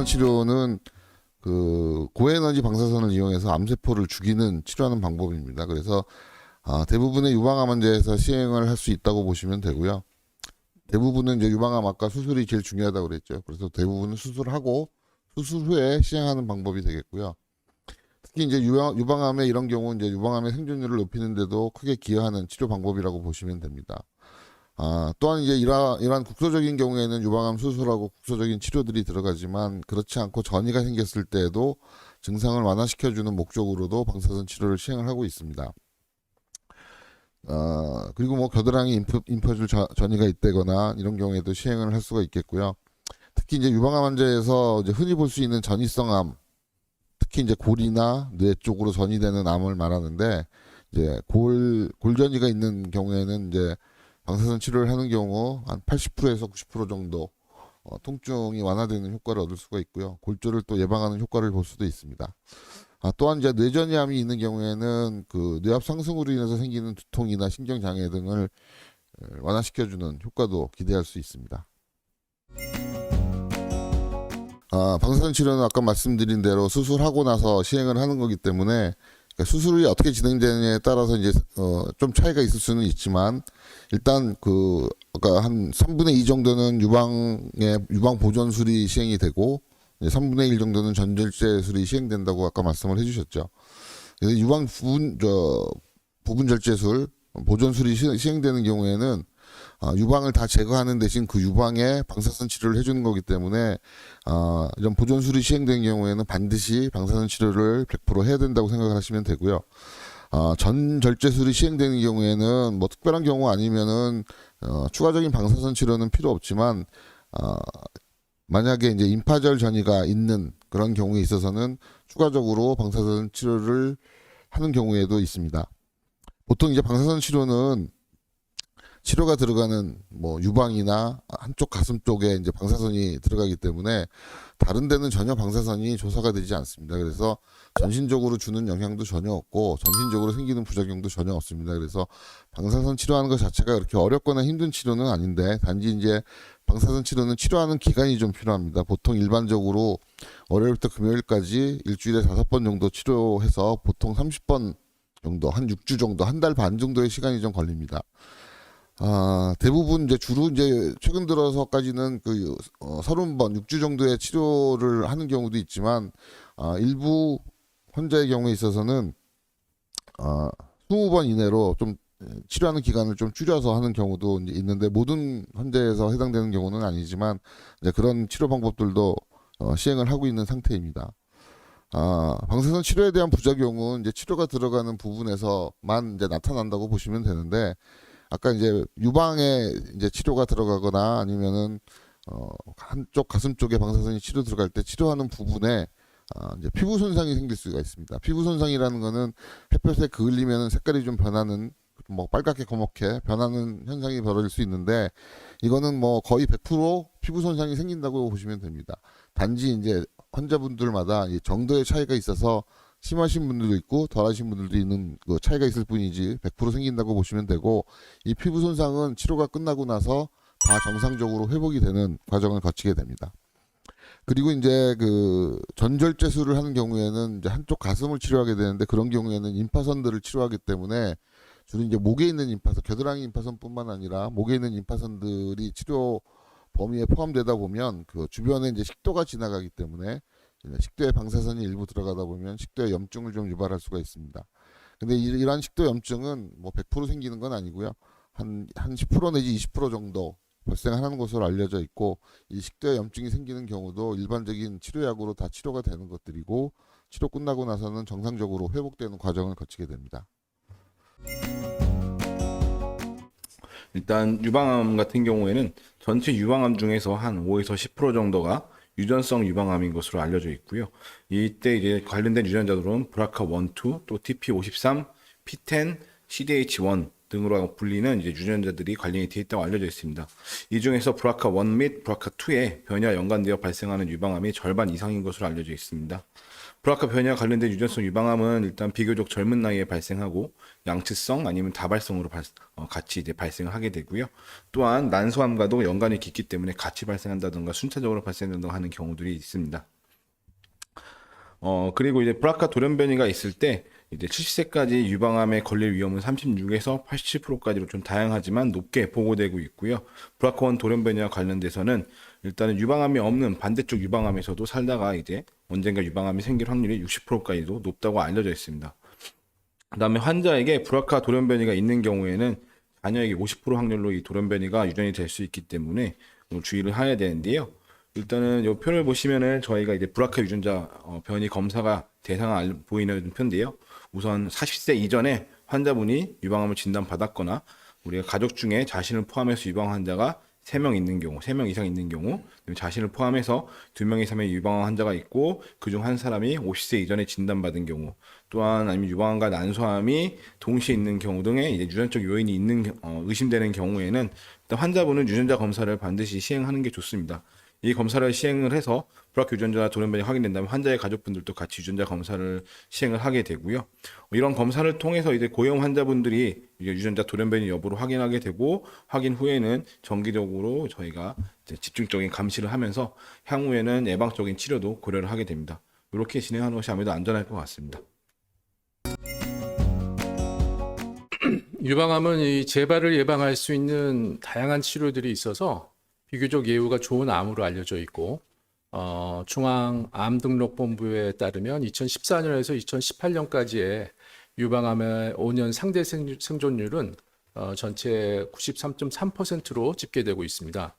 방사선 치료는 그 고에너지 방사선을 이용해서 암세포를 죽이는 치료하는 방법입니다. 그래서 대부분의 유방암 환자에서 시행을 할 수 있다고 보시면 되고요. 대부분은 이제 유방암 아까 수술이 제일 중요하다고 그랬죠. 그래서 대부분은 수술하고 수술 후에 시행하는 방법이 되겠고요. 특히 이제 유방암의 이런 경우 이제 유방암의 생존율을 높이는데도 크게 기여하는 치료 방법이라고 보시면 됩니다. 또한 이제 이러한 국소적인 경우에는 유방암 수술하고 국소적인 치료들이 들어가지만 그렇지 않고 전이가 생겼을 때에도 증상을 완화시켜주는 목적으로도 방사선 치료를 시행을 하고 있습니다. 그리고 뭐 겨드랑이 임파줄 전이가 있다거나 이런 경우에도 시행을 할 수가 있겠고요. 특히 이제 유방암 환자에서 이제 흔히 볼 수 있는 전이성암, 특히 이제 골이나 뇌 쪽으로 전이되는 암을 말하는데 이제 골전이가 있는 경우에는 이제 방사선 치료를 하는 경우 한 80%에서 90% 정도 통증이 완화되는 효과를 얻을 수가 있고요. 골절을 또 예방하는 효과를 볼 수도 있습니다. 또한 이제 뇌전이암이 있는 경우에는 그 뇌압 상승으로 인해서 생기는 두통이나 신경 장애 등을 완화시켜주는 효과도 기대할 수 있습니다. 방사선 치료는 아까 말씀드린 대로 수술하고 나서 시행을 하는 거기 때문에 그러니까 수술이 어떻게 진행되느냐에 따라서 이제 좀 차이가 있을 수는 있지만 일단 그 아까 한 3분의 2 정도는 유방 보존술이 시행이 되고 3분의 1 정도는 전절제술이 시행된다고 아까 말씀을 해주셨죠. 그래서 유방 부분 절제술 보존술이 시행되는 경우에는 유방을 다 제거하는 대신 그 유방에 방사선 치료를 해주는 거기 때문에 이런 보존술이 시행된 경우에는 반드시 방사선 치료를 100% 해야 된다고 생각을 하시면 되고요. 전절제술이 시행되는 경우에는 뭐 특별한 경우 아니면은 추가적인 방사선 치료는 필요 없지만 만약에 이제 임파절 전이가 있는 그런 경우에 있어서는 추가적으로 방사선 치료를 하는 경우에도 있습니다. 보통 이제 방사선 치료는 치료가 들어가는 뭐 유방이나 한쪽 가슴 쪽에 이제 방사선이 들어가기 때문에 다른 데는 전혀 방사선이 조사가 되지 않습니다. 그래서 전신적으로 주는 영향도 전혀 없고 전신적으로 생기는 부작용도 전혀 없습니다. 그래서 방사선 치료하는 것 자체가 그렇게 어렵거나 힘든 치료는 아닌데 단지 이제 방사선 치료는 치료하는 기간이 좀 필요합니다. 보통 일반적으로 월요일부터 금요일까지 일주일에 5번 정도 치료해서 보통 30번 정도, 한 6주 정도, 한 달 반 정도의 시간이 좀 걸립니다. 대부분 이제 주로 이제 최근 들어서까지는 그 30번, 6주 정도의 치료를 하는 경우도 있지만 일부 환자의 경우에 있어서는 20번 이내로 좀 치료하는 기간을 좀 줄여서 하는 경우도 이제 있는데 모든 환자에서 해당되는 경우는 아니지만 이제 그런 치료 방법들도 시행을 하고 있는 상태입니다. 방사선 치료에 대한 부작용은 이제 치료가 들어가는 부분에서만 이제 나타난다고 보시면 되는데 아까 이제 유방에 이제 치료가 들어가거나 아니면은 한쪽 가슴 쪽에 방사선이 치료 들어갈 때 치료하는 부분에 이제 피부 손상이 생길 수가 있습니다. 피부 손상이라는 거는 햇볕에 그을리면 색깔이 좀 변하는 뭐 빨갛게 검게 변하는 현상이 벌어질 수 있는데 이거는 뭐 거의 100% 피부 손상이 생긴다고 보시면 됩니다. 단지 이제 환자분들마다 정도의 차이가 있어서 심하신 분들도 있고 덜하신 분들도 있는 그 차이가 있을 뿐이지 100% 생긴다고 보시면 되고 이 피부 손상은 치료가 끝나고 나서 다 정상적으로 회복이 되는 과정을 거치게 됩니다. 그리고 이제 그 전절제술을 하는 경우에는 이제 한쪽 가슴을 치료하게 되는데 그런 경우에는 임파선들을 치료하기 때문에 주로 이제 목에 있는 임파선, 겨드랑이 임파선뿐만 아니라 목에 있는 임파선들이 치료 범위에 포함되다 보면 그 주변에 이제 식도가 지나가기 때문에 식도에 방사선이 일부 들어가다 보면 식도에 염증을 좀 유발할 수가 있습니다. 근데 이러한 식도 염증은 뭐 100% 생기는 건 아니고요. 한 10% 내지 20% 정도 발생하는 것으로 알려져 있고 이 식도에 염증이 생기는 경우도 일반적인 치료약으로 다 치료가 되는 것들이고 치료 끝나고 나서는 정상적으로 회복되는 과정을 거치게 됩니다. 일단 유방암 같은 경우에는 전체 유방암 중에서 한 5에서 10% 정도가 유전성 유방암인 것으로 알려져 있고요. 이때 이제 관련된 유전자들은 BRCA1, 2, 또 TP53, PTEN, CDH1 등으로 불리는 이제 유전자들이 관련이 되어 있다고 알려져 있습니다. 이 중에서 BRCA1 및 BRCA2에 변이와 연관되어 발생하는 유방암이 절반 이상인 것으로 알려져 있습니다. BRCA 변이와 관련된 유전성 유방암은 일단 비교적 젊은 나이에 발생하고 양측성 아니면 다발성으로 같이 이제 발생을 하게 되고요. 또한 난소암과도 연관이 깊기 때문에 같이 발생한다든가 순차적으로 발생한다든가 하는 경우들이 있습니다. 그리고 이제 브라카 돌연변이가 있을 때 이제 70세까지 유방암에 걸릴 위험은 36에서 87%까지로 좀 다양하지만 높게 보고되고 있고요. 브라카1 돌연변이와 관련돼서는 일단은 유방암이 없는 반대쪽 유방암에서도 살다가 이제 언젠가 유방암이 생길 확률이 60%까지도 높다고 알려져 있습니다. 그다음에 환자에게 브라카 돌연변이가 있는 경우에는 자녀에게 50% 확률로 이 돌연변이가 유전이 될 수 있기 때문에 주의를 해야 되는데요. 일단은 이 표를 보시면은 저희가 이제 브라카 유전자 변이 검사가 대상을 보이는 표인데요. 우선 40세 이전에 환자분이 유방암을 진단받았거나 우리가 가족 중에 자신을 포함해서 유방 환자가 3명 있는 경우, 3명 이상 있는 경우, 자신을 포함해서 2명 이상의 유방암 환자가 있고 그중 한 사람이 50세 이전에 진단받은 경우, 또한 아니면 유방암과 난소암이 동시에 있는 경우 등의 이제 유전적 요인이 있는 의심되는 경우에는 일단 환자분은 유전자 검사를 반드시 시행하는 게 좋습니다. 이 검사를 시행을 해서 브라카 유전자 돌연변이 확인된다면 환자의 가족분들도 같이 유전자 검사를 시행을 하게 되고요. 이런 검사를 통해서 이제 고령 환자분들이 이제 유전자 돌연변이 여부를 확인하게 되고 확인 후에는 정기적으로 저희가 이제 집중적인 감시를 하면서 향후에는 예방적인 치료도 고려를 하게 됩니다. 이렇게 진행하는 것이 아무래도 안전할 것 같습니다. 유방암은 이 재발을 예방할 수 있는 다양한 치료들이 있어서 비교적 예후가 좋은 암으로 알려져 있고 중앙암등록본부에 따르면 2014년에서 2018년까지의 유방암의 5년 상대 생존율은 전체 93.3%로 집계되고 있습니다.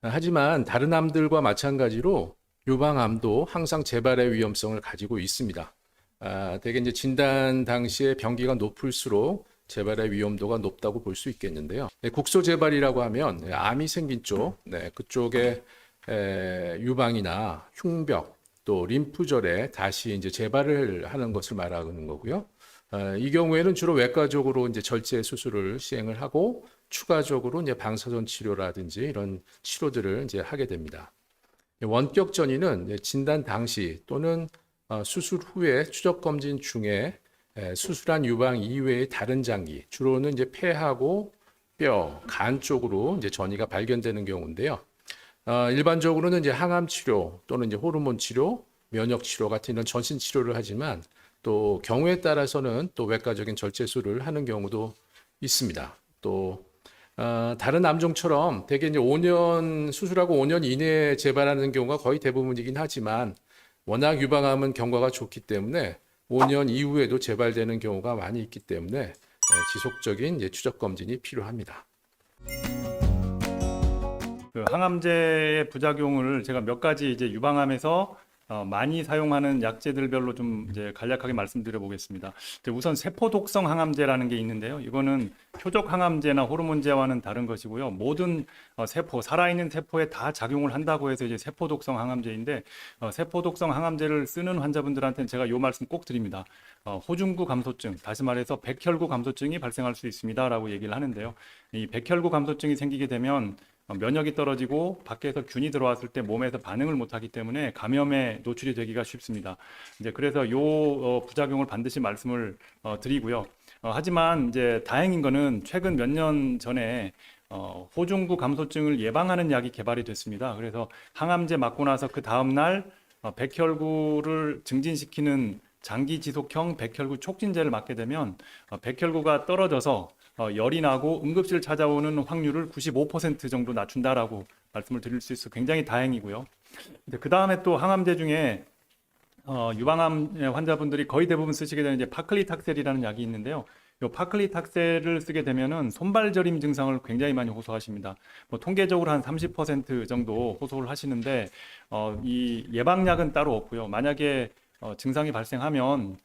하지만 다른 암들과 마찬가지로 유방암도 항상 재발의 위험성을 가지고 있습니다. 대개 이제 진단 당시에 병기가 높을수록 재발의 위험도가 높다고 볼 수 있겠는데요. 국소 재발이라고 하면 암이 생긴 쪽, 그쪽에 유방이나 흉벽 또 림프절에 다시 이제 재발을 하는 것을 말하는 거고요. 이 경우에는 주로 외과적으로 이제 절제 수술을 시행을 하고 추가적으로 이제 방사선 치료라든지 이런 치료들을 이제 하게 됩니다. 원격 전이는 진단 당시 또는 수술 후에 추적 검진 중에 수술한 유방 이외의 다른 장기, 주로는 이제 폐하고 뼈, 간 쪽으로 이제 전이가 발견되는 경우인데요. 일반적으로는 이제 항암 치료 또는 이제 호르몬 치료, 면역 치료 같은 이런 전신 치료를 하지만 또 경우에 따라서는 또 외과적인 절제술을 하는 경우도 있습니다. 또 다른 암종처럼 대개 이제 5년 수술하고 5년 이내에 재발하는 경우가 거의 대부분이긴 하지만 워낙 유방암은 경과가 좋기 때문에 5년 이후에도 재발되는 경우가 많이 있기 때문에 지속적인 추적 검진이 필요합니다. 그 항암제의 부작용을 제가 몇 가지 이제 유방암에서 많이 사용하는 약제들별로 좀 이제 간략하게 말씀드려 보겠습니다. 우선 세포독성 항암제라는 게 있는데요. 이거는 표적 항암제나 호르몬제와는 다른 것이고요. 모든 세포, 살아있는 세포에 다 작용을 한다고 해서 이제 세포독성 항암제인데 세포독성 항암제를 쓰는 환자분들한테는 제가 요 말씀 꼭 드립니다. 호중구 감소증, 다시 말해서 백혈구 감소증이 발생할 수 있습니다라고 얘기를 하는데요. 이 백혈구 감소증이 생기게 되면 면역이 떨어지고 밖에서 균이 들어왔을 때 몸에서 반응을 못하기 때문에 감염에 노출이 되기가 쉽습니다. 이제 그래서 요 부작용을 반드시 말씀을 드리고요. 하지만 이제 다행인 거는 최근 몇 년 전에 호중구 감소증을 예방하는 약이 개발이 됐습니다. 그래서 항암제 맞고 나서 그 다음 날 백혈구를 증진시키는 장기 지속형 백혈구 촉진제를 맞게 되면 백혈구가 떨어져서 열이 나고 응급실 찾아오는 확률을 95% 정도 낮춘다라고 말씀을 드릴 수 있어 굉장히 다행이고요. 그 다음에 또 항암제 중에 유방암 환자분들이 거의 대부분 쓰시게 되는 이제 파클리탁셀이라는 약이 있는데요. 이 파클리탁셀을 쓰게 되면은 손발 저림 증상을 굉장히 많이 호소하십니다. 뭐 통계적으로 한 30% 정도 호소를 하시는데 이 예방약은 따로 없고요. 만약에 증상이 발생하면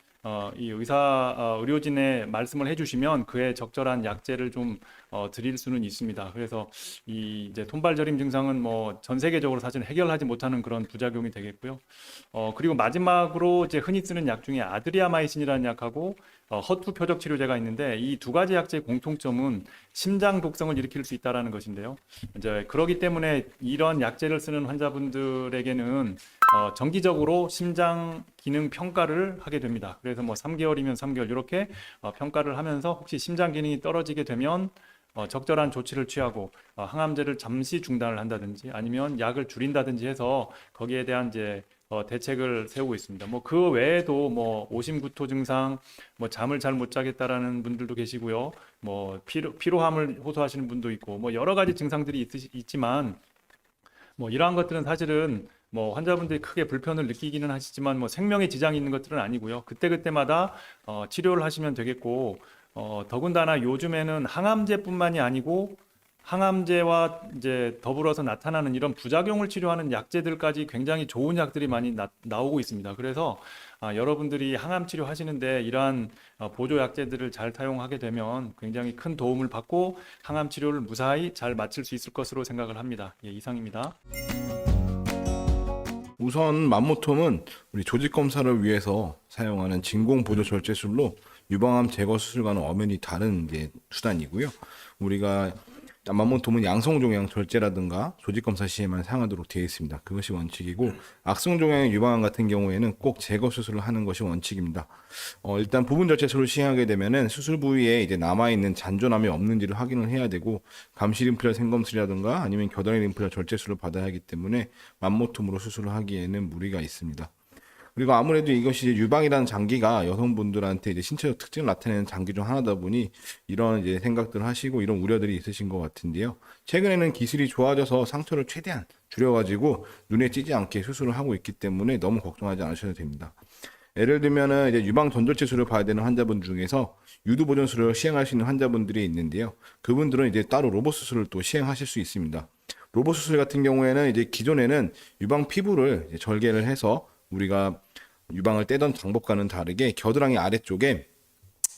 이 의료진의 말씀을 해주시면 그에 적절한 약제를 좀 드릴 수는 있습니다. 그래서 이 이제 손발저림 증상은 뭐 전 세계적으로 사실 해결하지 못하는 그런 부작용이 되겠고요. 그리고 마지막으로 이제 흔히 쓰는 약 중에 아드리아마이신이라는 약하고 허투 표적 치료제가 있는데 이 두 가지 약제의 공통점은 심장 독성을 일으킬 수 있다라는 것인데요. 이제 그러기 때문에 이런 약제를 쓰는 환자분들에게는 정기적으로 심장 기능 평가를 하게 됩니다. 그래서 뭐 3개월이면 3개월 이렇게 평가를 하면서 혹시 심장 기능이 떨어지게 되면 적절한 조치를 취하고 항암제를 잠시 중단을 한다든지 아니면 약을 줄인다든지 해서 거기에 대한 이제 대책을 세우고 있습니다. 뭐 그 외에도 뭐 오심구토 증상, 뭐 잠을 잘 못 자겠다라는 분들도 계시고요. 뭐 피로함을 호소하시는 분도 있고 뭐 여러 가지 증상들이 있지만 뭐 이러한 것들은 사실은 뭐 환자분들이 크게 불편을 느끼기는 하시지만 뭐 생명에 지장이 있는 것들은 아니고요. 그때그때마다 치료를 하시면 되겠고 더군다나 요즘에는 항암제뿐만이 아니고 항암제와 이제 더불어서 나타나는 이런 부작용을 치료하는 약제들까지 굉장히 좋은 약들이 많이 나오고 있습니다. 그래서 여러분들이 항암 치료 하시는데 이러한 보조 약제들을 잘 사용하게 되면 굉장히 큰 도움을 받고 항암 치료를 무사히 잘 마칠 수 있을 것으로 생각을 합니다. 예, 이상입니다. 우선 맘모톰은 우리 조직 검사를 위해서 사용하는 진공 보조 절제술로 유방암 제거 수술과는 엄연히 다른 이제 수단이고요. 우리가 맘모톰은 양성종양 절제라든가 조직검사 시에만 사용하도록 되어 있습니다. 그것이 원칙이고 악성종양 유방암 같은 경우에는 꼭 제거 수술을 하는 것이 원칙입니다. 일단 부분 절제술을 시행하게 되면은 수술 부위에 이제 남아 있는 잔존함이 없는지를 확인을 해야 되고 감시 림프절 생검술이라든가 아니면 겨드랑이 림프절 절제술을 받아야 하기 때문에 맘모톰으로 수술을 하기에는 무리가 있습니다. 그리고 아무래도 이것이 유방이라는 장기가 여성분들한테 이제 신체적 특징을 나타내는 장기 중 하나다 보니 이런 이제 생각들을 하시고 이런 우려들이 있으신 것 같은데요. 최근에는 기술이 좋아져서 상처를 최대한 줄여가지고 눈에 띄지 않게 수술을 하고 있기 때문에 너무 걱정하지 않으셔도 됩니다. 예를 들면은 이제 유방 전절제술을 봐야 되는 환자분 중에서 유두 보존술을 시행할 수 있는 환자분들이 있는데요. 그분들은 이제 따로 로봇 수술을 또 시행하실 수 있습니다. 로봇 수술 같은 경우에는 이제 기존에는 유방 피부를 이제 절개를 해서 우리가 유방을 떼던 방법과는 다르게 겨드랑이 아래쪽에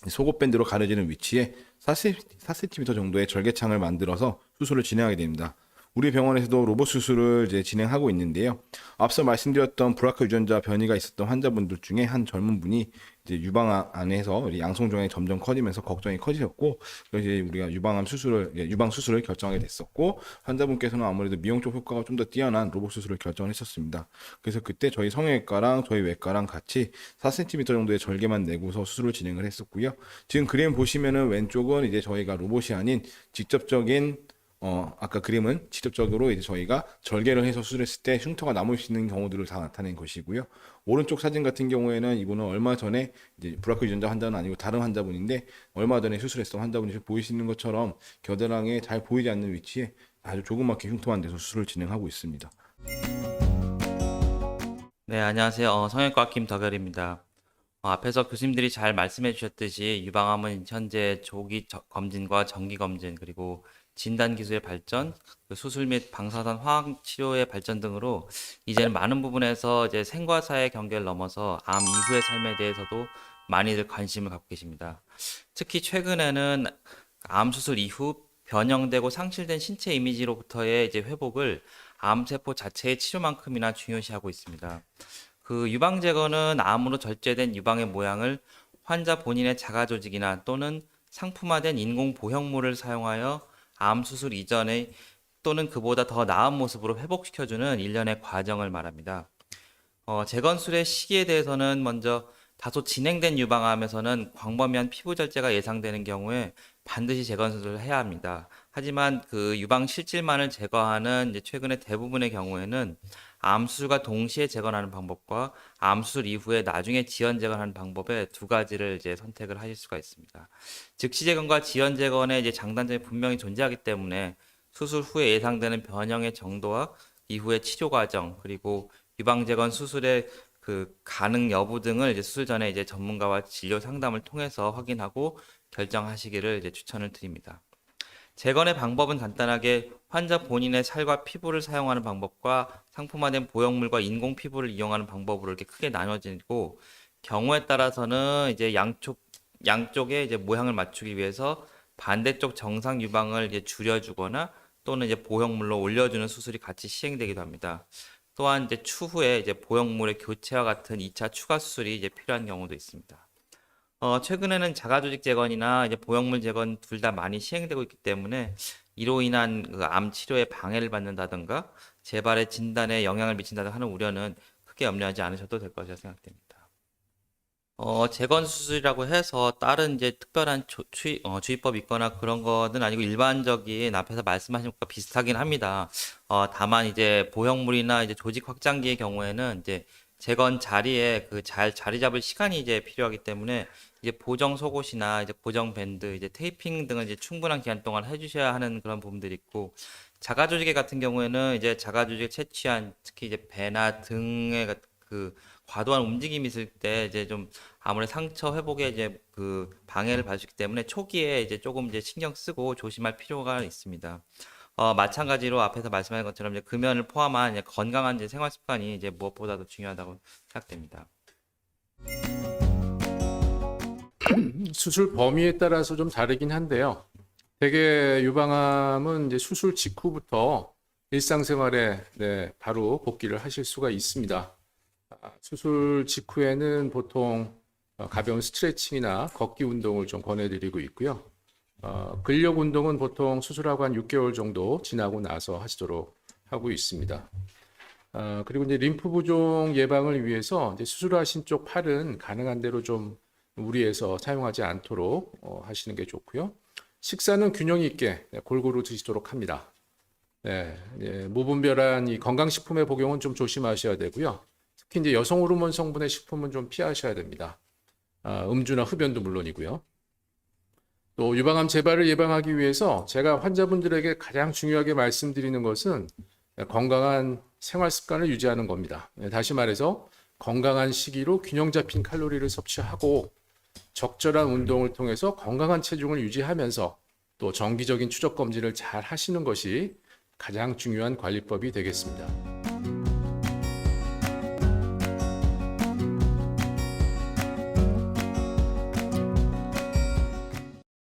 속옷밴드로 가려지는 위치에 4cm 정도의 절개창을 만들어서 수술을 진행하게 됩니다. 우리 병원에서도 로봇 수술을 이제 진행하고 있는데요. 앞서 말씀드렸던 브라카 유전자 변이가 있었던 환자분들 중에 한 젊은 분이 이제 유방 안에서 양성종양이 점점 커지면서 걱정이 커지셨고, 그래서 이제 우리가 유방 수술을 결정하게 됐었고, 환자분께서는 아무래도 미용 쪽 효과가 좀 더 뛰어난 로봇 수술을 결정을 했었습니다. 그래서 그때 저희 성형외과랑 저희 외과랑 같이 4cm 정도의 절개만 내고서 수술을 진행을 했었고요. 지금 그림 보시면은 왼쪽은 이제 저희가 로봇이 아닌 직접적인 아까 그림은 직접적으로 이제 저희가 절개를 해서 수술했을 때 흉터가 남을 수 있는 경우들을 다 나타낸 것이고요. 오른쪽 사진 같은 경우에는 이분은 얼마 전에 이제 브라카 유전자 환자는 아니고 다른 환자분인데 얼마 전에 수술했던 환자분이 보이시는 것처럼 겨드랑이에 잘 보이지 않는 위치에 아주 조그맣게 흉터만 내서 수술을 진행하고 있습니다. 네, 안녕하세요. 성형외과 김덕열입니다. 앞에서 교수님들이 잘 말씀해 주셨듯이 유방암은 현재 조기 검진과 정기 검진 그리고 진단 기술의 발전, 수술 및 방사선 화학 치료의 발전 등으로 이제는 많은 부분에서 이제 생과 사의 경계를 넘어서 암 이후의 삶에 대해서도 많이들 관심을 갖고 계십니다. 특히 최근에는 암 수술 이후 변형되고 상실된 신체 이미지로부터의 이제 회복을 암세포 자체의 치료만큼이나 중요시하고 있습니다. 그 유방 제거는 암으로 절제된 유방의 모양을 환자 본인의 자가 조직이나 또는 상품화된 인공 보형물을 사용하여 암 수술 이전에 또는 그보다 더 나은 모습으로 회복시켜주는 일련의 과정을 말합니다. 재건술의 시기에 대해서는 먼저 다소 진행된 유방암에서는 광범위한 피부 절제가 예상되는 경우에 반드시 재건술을 해야 합니다. 하지만 그 유방 실질만을 제거하는 이제 최근의 대부분의 경우에는 암 수술과 동시에 재건하는 방법과 암 수술 이후에 나중에 지연 재건하는 방법의 두 가지를 이제 선택을 하실 수가 있습니다. 즉시 재건과 지연 재건의 이제 장단점이 분명히 존재하기 때문에 수술 후에 예상되는 변형의 정도와 이후의 치료 과정 그리고 유방 재건 수술의 그 가능 여부 등을 이제 수술 전에 이제 전문가와 진료 상담을 통해서 확인하고 결정하시기를 이제 추천을 드립니다. 재건의 방법은 간단하게 환자 본인의 살과 피부를 사용하는 방법과 상품화된 보형물과 인공 피부를 이용하는 방법으로 이렇게 크게 나눠지고 경우에 따라서는 이제 양쪽의 이제 모양을 맞추기 위해서 반대쪽 정상 유방을 이제 줄여주거나 또는 이제 보형물로 올려주는 수술이 같이 시행되기도 합니다. 또한 이제 추후에 이제 보형물의 교체와 같은 2차 추가 수술이 이제 필요한 경우도 있습니다. 최근에는 자가조직 재건이나 이제 보형물 재건 둘 다 많이 시행되고 있기 때문에 이로 인한 그 암 치료에 방해를 받는다든가 재발의 진단에 영향을 미친다든가 하는 우려는 크게 염려하지 않으셔도 될 것이라 생각됩니다. 재건 수술이라고 해서 다른 이제 특별한 주의법이 있거나 그런 거는 아니고 일반적인 앞에서 말씀하신 것과 비슷하긴 합니다. 다만 이제 보형물이나 이제 조직 확장기의 경우에는 이제 재건 자리에 자리 잡을 시간이 이제 필요하기 때문에 이제 보정 속옷이나 이제 보정 밴드, 이제 테이핑 등을 이제 충분한 기간 동안 해주셔야 하는 그런 부분들이 있고, 자가조직에 같은 경우에는 이제 자가조직에 채취한 특히 이제 배나 등의 그 과도한 움직임이 있을 때 이제 좀 아무래도 상처 회복에 이제 그 방해를 받을 수 있기 때문에 초기에 이제 조금 이제 신경 쓰고 조심할 필요가 있습니다. 마찬가지로 앞에서 말씀하신 것처럼 이제 금연을 포함한 이제 건강한 이제 생활 습관이 이제 무엇보다도 중요하다고 생각됩니다. 수술 범위에 따라서 좀 다르긴 한데요. 대개 유방암은 이제 수술 직후부터 일상생활에 바로 복귀를 하실 수가 있습니다. 수술 직후에는 보통 가벼운 스트레칭이나 걷기 운동을 좀 권해드리고 있고요. 근력 운동은 보통 수술하고 한 6개월 정도 지나고 나서 하시도록 하고 있습니다. 그리고 이제 림프 부종 예방을 위해서 이제 수술하신 쪽 팔은 가능한 대로 좀 무리해서 사용하지 않도록 하시는 게 좋고요. 식사는 균형 있게 골고루 드시도록 합니다. 무분별한 이 건강식품의 복용은 좀 조심하셔야 되고요. 특히 이제 여성 호르몬 성분의 식품은 좀 피하셔야 됩니다. 음주나 흡연도 물론이고요. 또 유방암 재발을 예방하기 위해서 제가 환자분들에게 가장 중요하게 말씀드리는 것은 건강한 생활 습관을 유지하는 겁니다. 다시 말해서 건강한 시기로 균형 잡힌 칼로리를 섭취하고 적절한 운동을 통해서 건강한 체중을 유지하면서 또 정기적인 추적 검진을 잘 하시는 것이 가장 중요한 관리법이 되겠습니다.